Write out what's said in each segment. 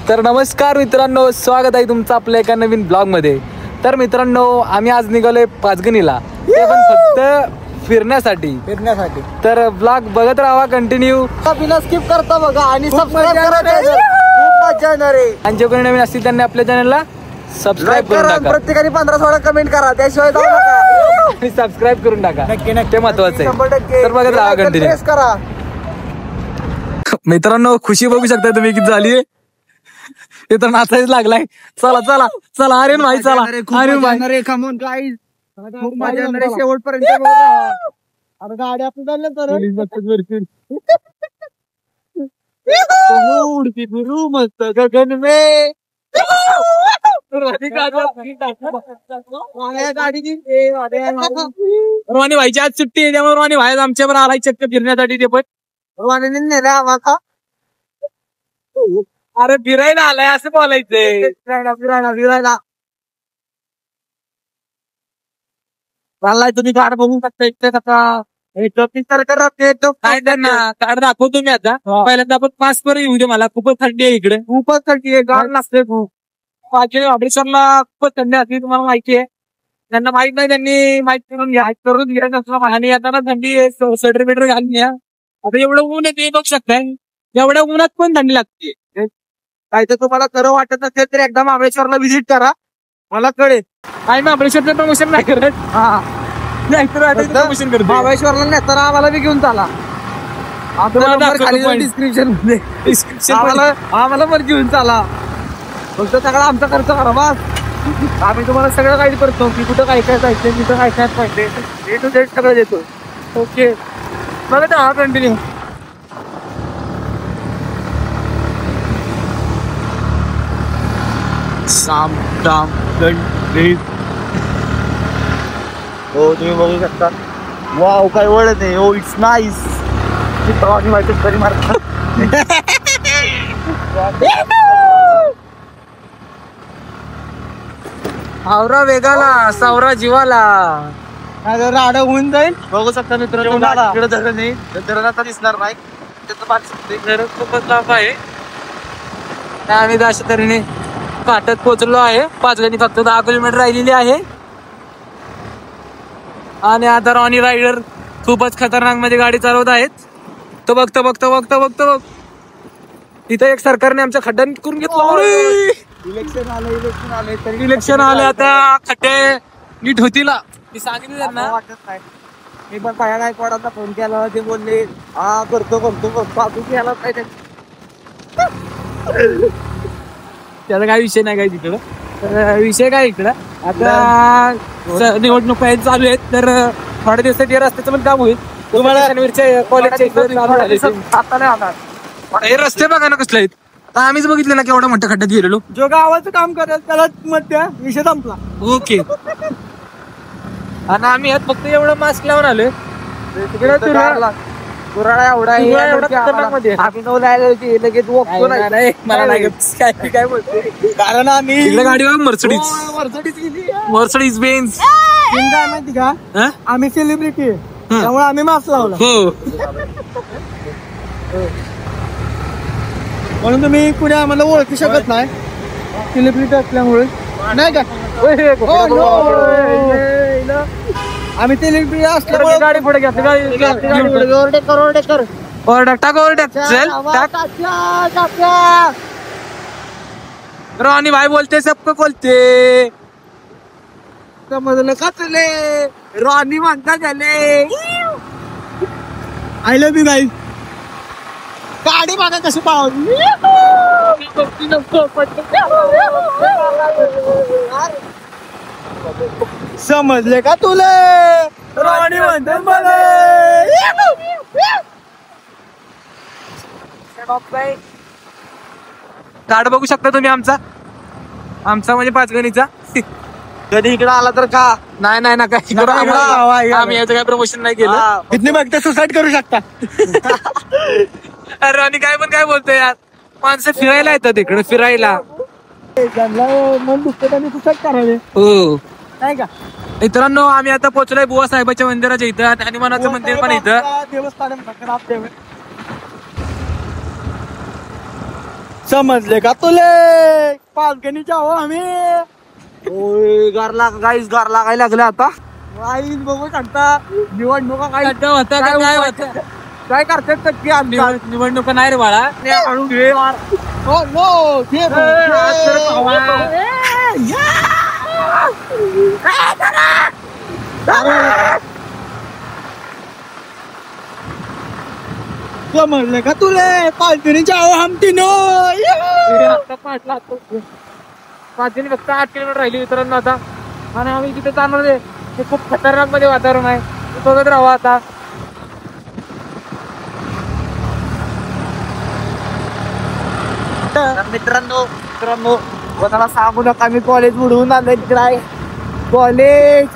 तर नमस्कार मित्रांनो, स्वागत आहे तुमचं आपल्या एका नवीन ब्लॉग मध्ये. तर मित्रांनो, आम्ही आज निघालोय पाचगणीला, ते पण फक्त फिरण्यासाठी. तर ब्लॉग बघत राहा कंटिन्यू, बिना स्किप करता बघा आणि सबस्क्राइब करा. खूप मजा येणार आहे. आणि जे कोणी नवीन असतील त्यांनी आपल्या चॅनलला सबस्क्राईब करून टाका. प्रत्येकाने 15-16 कमेंट करा, त्याशिवाय जाऊ नका. आणि सबस्क्राईब करून टाका, ते महत्वाचं आहे. 100%. तर बघत राहा कंटिन्यू करा. मित्रांनो, खुशी बघू शकता तुम्ही किती झाली. ते तर नाचायच लागलाय. चला चला चला, आर्यन भाई चला. आर्यन भाई कमॉन गाईज, खूप मजा येणार आहे शेवटपर्यंत. आता गाडी आपण चालल्या तर उडती फिरू मस्त गगन में. रोहानी भाईची आज सुट्टी आहे, त्यामुळे रोहानी भाई आमच्यावर आलाय चक्क फिरण्यासाठी. ते पण रोहानीने नेला आम्हाला. अरे फिरायला आलाय असं बोलायचंय. फिरायला चाललाय. तुम्ही गाड बघू शकता इथे कसा काय त्यांना कार्ड दाखवतो मी आता. पहिल्यांदा आपण पास पर येऊ दे, मला खूपच थंडी आहे इकडे. खूपच थंडी आहे, गाड लागते खूप. महाबळेश्वरला खूपच थंडी असते, तुम्हाला माहिती आहे. त्यांना माहित नाही, त्यांनी माहिती करून घ्या नसलं. आणि आता थंडी स्वेटर बिटर घालून घ्या. आता एवढं ऊन आहे ते बघू शकताय, एवढ्या उन्हात पण थंडी लागते. काय तर तुम्हाला खरं वाटत असेल तर एकदा महाबळेश्वरला व्हिजिट करा, मला कळेल. काय महाबळेश्वरचं प्रमोशन नाही करत. प्रमोशन करतो महाबळेश्वरला नेताना आम्हाला बी घेऊन चाला. डिस्क्रिप्शन मध्ये आम्हाला पण घेऊन चाला. फक्त सगळा आमचा खर्च करा बस. आम्ही तुम्हाला सगळं गाईड करतो की कुठं काय काय जायचं, कुठं काय काय पाहिजे, ए टू झेड सगळं देतो. ओके, बघा हा कंटिन्यू. हो तुम्ही बघू शकता. वाव, काय वळत आहे. हो, इट्स नाईस. माहिती तरी मारता. आवरा वेगाला, सावरा जीवाला. राडा होऊन जाईल. बघू शकता मित्रांनो, इकडे धरण नाही, धरण आता दिसणार नाही. त्याचं पाणी खूपच लांब आहे. आम्ही अशा तऱ्हेने काटत पोहोचलो आहे. पाचगणी फक्त 10 किलोमीटर राहिलेली आहे. आणि आता रॉनी रायडर खूपच खतरनाक मध्ये गाडी चालवत आहेत. तो बघ इथं एक सरकारने आमचा खड्डा करून घेतला. इलेक्शन आले, आता खड्डे नीट होतील. मी सांगितलं त्यांना. वाटत नाही. मी पण पाया गायकवाडांना फोन केला, ते बोलले हा करतो अजून यायला पाहिजे. त्याचा काय विषय नाही काय तिकडं. तर विषय काय इकडं आता निवडणूक चालू आहेत, तर थोड्या दिवसात या रस्त्याचं पण काम होईल. तुम्हाला हे रस्ते बघा ना कसले आहेत. आता आम्हीच बघितलं ना केवढा मोठ्या खड्ड्यात गेलेलो. जो गावाचं काम करेल त्याला मत द्या, विषय संपला. ओके. आणि आम्ही यात फक्त एवढं मास्क लावून आलोय. कुराडा एवढा खतरनाक मध्ये आम्ही लगेच काय बोलतो, कारण आम्ही इकडे गाडी बघ, मर्सिडीज बेन्झ. काय माहिती का, आम्ही सेलिब्रिटी आहे, त्यामुळे आम्ही मास्क लावला. हो, म्हणून तुम्ही कुणी आम्हाला ओळखू शकत नाही सेलिब्रिटी असल्यामुळे, नाही का. आम्ही सेलिब्रिटी असल्यामुळे गाडी पुढे घेतली. रॉनी भाई बोलते सबको बोलते. समजलं का तुले, रॉनी म्हणता झाले. I love you guys. गाडी बघा कशी पाहून. समजले का तुला, रॉनी म्हणतात मला. कार्ड बघू शकता तुम्ही आमचा म्हणजे पाचगणीचा. कधी इकडे आला तर का नाही ना काय, आम्ही याचं काय प्रमोशन नाही केलं. इतनी बघता सुसाईड करू शकता. अरे आणि काय बोलतोय यार, माणसं फिरायला येतात इकडे, फिरायला. मन दुखतं त्यांनी सुसाईड करावे. हो, नाही का. मित्रांनो, आम्ही आता पोहोचलोय बुवा साहेबाच्या मंदिराच्या इथं. आणि हनुमानाचं मंदिर पण इथं. देवस्थान समजले का तुले पालकणीच्या हो आम्ही गार लागायला लागले आता आईच बघू शकता निवडणुका काय होता काय होतं काय करतात नक्की निवडणुका नाही रे बाळा समजले का तुले पालकणीच्या हो हम तीनो पाचजणी फक्त 8 किलोमीटर राहिली मित्रांनो आता आणि आम्ही तिथे जाणार आहे ते खूप खतरनाक मध्ये वातावरण आहे बघत राहावं आता मित्रांनो कोणाला सांगू नका मी कॉलेज बुडवून आलोय तिकडे कॉलेज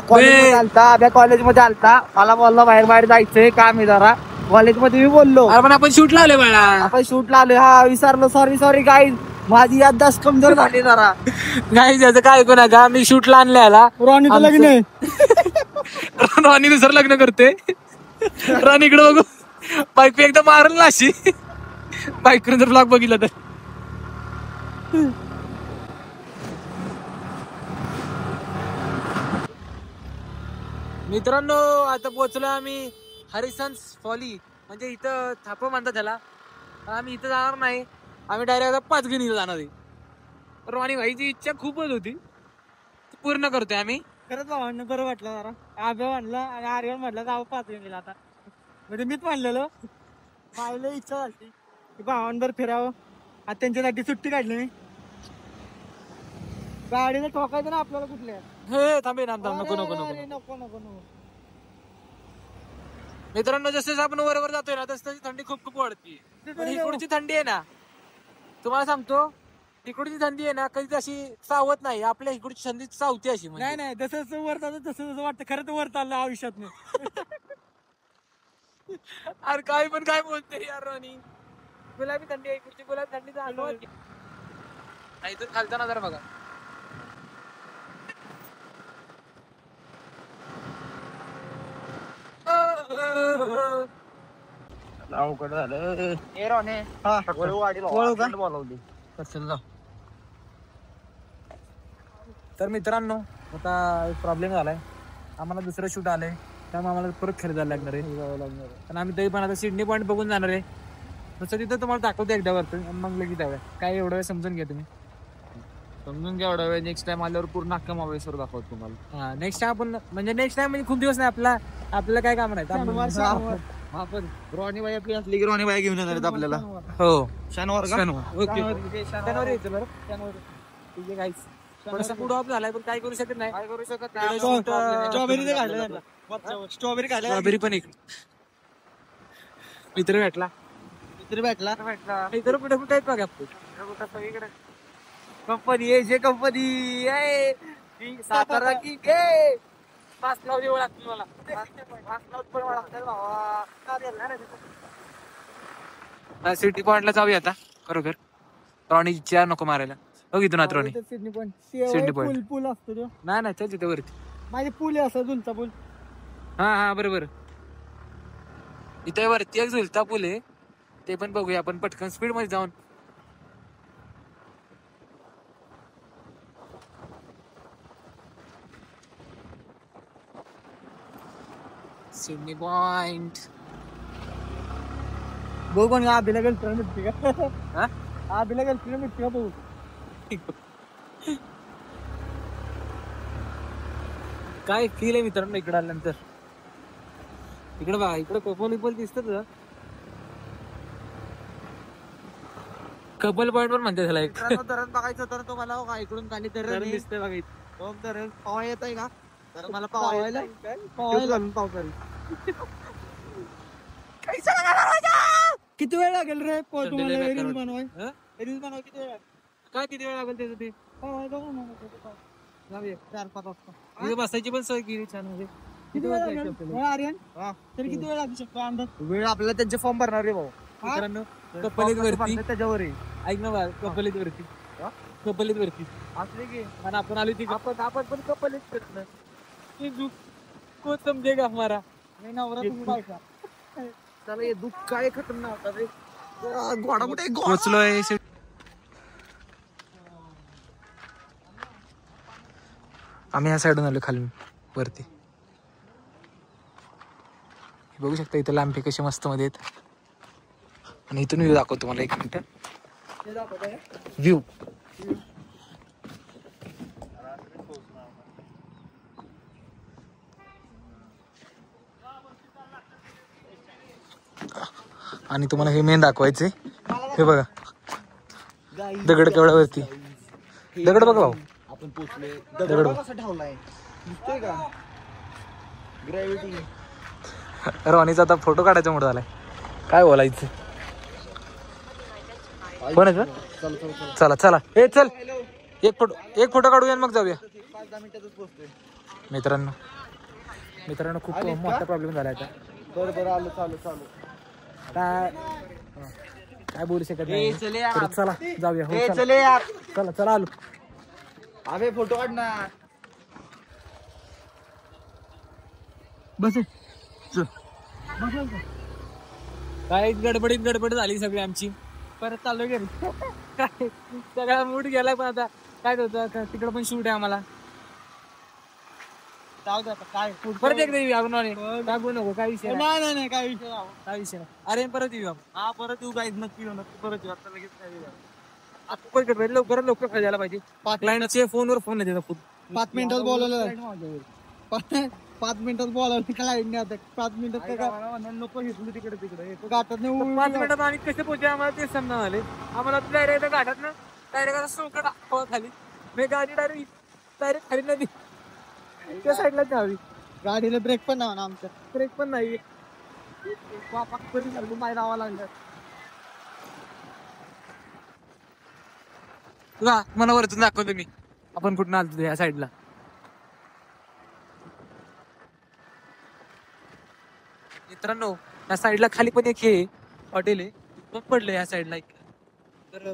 कॉलेजमध्ये आलता मला बोललो बाहेर जायचंय काम आहे जरा कॉलेजमध्ये मी बोललो अरे पण आपण शूटला आलोय बाळा आपण शूटला आलोय हा विसरलो सॉरी गाईज माझी याददाश्त कमजोर झाली जरा नाही त्याचं काय ऐकू नका मी शूटला आणले आला रॉनीचं लग्न आहे रॉनी दुसरं लग्न करते रॉनी इकडे बघू बाईक एकदा मारल ना अशी बाईक करून जर ब्लॉग बघितला तर मित्रांनो आता पोहोचलो आम्ही हरिसन्स फॉली म्हणजे इथं थाप म्हणतात त्याला आम्ही इथं जाणार नाही आम्ही डायरेक्ट आता पाचगणीला जाणार आहे रॉनी भाईची इच्छा खूपच होती ती पूर्ण करतोय आम्ही खरंच भावांना बरं वाटलं जरा आभ्या म्हणलं आणि आर्यन म्हटलं जाऊ पाच गेला आता म्हणजे मीच म्हणलेलो माझी इच्छा झाली की भावांवर फिरावं आता त्यांच्यासाठी सुट्टी काढली मी गाडीला ठोकायचं ना आपल्याला कुठल्या हे थांबे ना नको नको नको नको मित्रांनो जसं आपण वर जातोय ना तस तशी थंडी खूप वाढते पण इकडची थंडी आहे ना तुम्हाला सांगतो तिकडची थंडी आहे ना कधी अशी सावत नाही आपल्या इकडची थंडी सावते अशी नाही नाही जसं वर जातं तसं वाटतं खरं तर वर चाललं आयुष्यात अरे काय पण काय बोलते यार राणी गुलाबी थंडी आहे इकडची गुलाबी थंडी चालू नाही तर खालचा नजर बघा अवघड झालं तर मित्रांनो आता एक प्रॉब्लेम झालाय आम्हाला दुसरं शूट आलंय त्यामुळे आम्हाला परत खरेदायला लागणार आहे पण आम्ही तरी पण आता सिडनी पॉईंट बघून जाणार आहे तसं तिथं तुम्हाला दाखवतो एकदा वरतो मग लगेच जाऊया काय एवढं वेळ समजून घ्या तुम्ही समजून घ्या एवढा वेळ नेक्स्ट टाइम आल्यावर पूर्ण अख्खा महाबळेश्वर दाखवतो तुम्हाला हा नेक्स्ट टाइम आपण म्हणजे नेक्स्ट टाइम म्हणजे खूप दिवस नाही आपल्याला काय काम नाही रॉनी बाई आपली असली की रॉनी बाई घेऊन येणार आपल्याला हो शनिवार ओके शनिवार यायचं बरं शनिवार ठीक आहे गाईस थोडासा मूड ऑफ झालाय पण काय करू शकत नाही स्ट्रॉबेरी पण एक मित्र भेटला मित्र कुठे कुठे आहेत बघा आपण कंपनी आहे जे कंपनी आहे सातारा की पाच लावली ओळख मला सिटी पॉइंटला जाऊया आता खरोखर रॉनी चार नको मारायला बघ इथून आता रॉनी सिडनी सिडनी पॉइंट पूल असतो तो नाही त्याच इथे वरती माझे पूल आहे असं झुलता पूल हा बरोबर इथे वरती एक झुलता पूल आहे ते पण बघूया आपण पटकन स्पीड मध्ये जाऊन सिडनी पॉइंट बघू पण आबीला गर्लफ्रेंड मिळते का आबीला गर्लफ्रेंड मिळते का बघू काय फील आहे मित्रांनो इकडे आल्यानंतर इकडे बघा इकडे कपल दिसत कपल पॉइंट पण म्हणते त्याला एक धरण बघायचं तर तो मला इकडून खाली धरण दिसतंय बघा इथं. धरण पावा येत आहे का तर मला किती वेळ लागेल रे तुम्हाला रील बनवाय किती वेळ काय किती वेळ लागेल त्याचं ते 4-5 वाजता इथे बसायची पण सोय केली छान म्हणजे किती वेळ लागेल आर्यन तरी किती वेळ लागू शकतो अंदाज वेळ आपल्याला त्यांचे फॉर्म भरणार रे भाऊ मित्रांनो कपलीत वरती त्याच्यावर ऐक ना बा कपलीत वरती असले की आणि आपण आलो ती आपण पण कपलीत करत को समजेगा हमारा नाही नवरा तुम्ही बायका चला हे दुःख काय खतरनाक होता रे घोडा कुठे पोचलोय. आम्ही ह्या साईडून आलो खाली वरती. बघू शकता इथं लांबी कशी मस्त मध्ये आहेत. आणि इथून व्ह्यू दाखवतो तुम्हाला. एक मिनिट. व्ह्यू आणि तुम्हाला हे मेन दाखवायचे. हे बघा दगड केवढ्या वरती. दगड बघा भाऊ. आपण पोचले. दगड कसा ठेवलाय दिसतोय का? ग्रॅव्हिटी. रोनीचा आता फोटो काढायचा मोठा झालाय. काय बोलायचं. कोणाचं? चला चला. हे चल एक फोटो काढूया मग जाऊया. 5-10 मिनिटातच पोहोचतोय. मित्रांनो खूप मोठा प्रॉब्लेम झाला आता. बरं आलो. चालू काय बोलू शकत नाही. तर चला जाऊया. हो चले यार. चला आलो. अबे फोटो काढ ना. बस काय गडबड झाली सगळी आमची. परत चाललो घरी. काय सगळा मूड गेलाय. पण आता काय होतं तिकडं पण शूट आहे आम्हाला. काय परत एकदा येऊ आपण. काय बोलू नको. काय विषय नाही काय विषय काय विषय नाही. अरे परत येऊ आपण. हा परत येऊ काय नक्की परत येऊ. आता लगेच काय आपण लवकर खायला पाहिजे. क्लायंटचे फोनवर फोन येते खूप. 5 मिनिटात बोलवलं. 5 मिनिटात बोलावलं काय नाही. आता 5 मिनिटात काय नको घेतलं तिकडे गाठात नाही. 5 मिनिटात आम्ही कसे पोहोचले आम्हाला ते समजा झाले. आम्हाला डायरेक्ट गाठात ना डायरेक्ट सोकट खाली. मी गाडी डायरेक्ट खाली नदी त्या साईडला जावी. गाडीला ब्रेक पण नाही ना आमच्या. ब्रेक पण नाही. माय लावा लागलं. तुला मला वरतून दाखवतो मी आपण कुठून आलतो या साईडला. मित्रांनो या साईडला खाली पण एक हे हॉटेल आहे. पण पडलं या साईडला एक. तर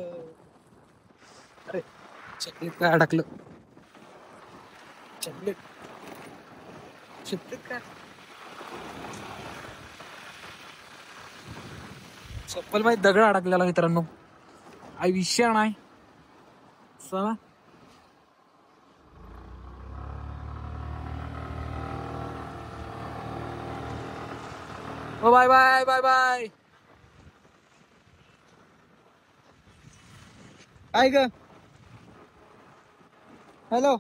अरे चॉकलेट काय अडकलं. चॉकलेट काय चप्पल माहिती दगड अडकलेला मित्रांनो. आई विषय नाही. चला बाय काय ग. हॅलो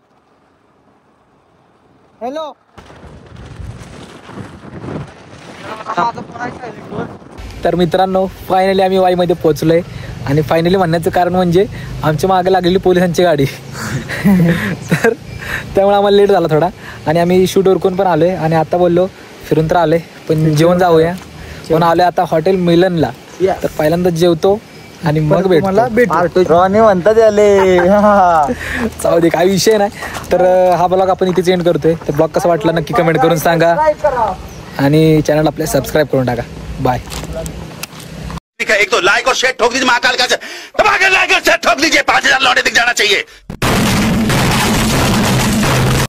तर मित्रांनो फायनली आम्ही वाईमध्ये पोहोचलोय. आणि फायनली म्हणण्याचं कारण म्हणजे आमच्या मागे लागलेली पोलिसांची गाडी. तर त्यामुळे आम्हाला लेट झाला थोडा. आणि आम्ही शूट उरकून पण आलोय. आणि आता बोललो फिरून तर आलोय पण जेवण जाऊया. पण आलोय आता हॉटेल मिलनला. तर पहिल्यांदा जेवतो आणि मग भेटतो. रॉनी म्हणतात आले. जाऊ दे काय विषय नाही. तर हा ब्लॉग आपण इथेच एंड करतोय. तर ब्लॉग कसा वाटला नक्की कमेंट करून सांगा. आणि चॅनल आपले सबस्क्राईब करून टाका. बाय. एक तो लाइक और शेयर ठोक दीजिए महाकाल का, लाइक और शेयर ठोक दीजिए. 5000 लौटे दिख जाना चाहिए.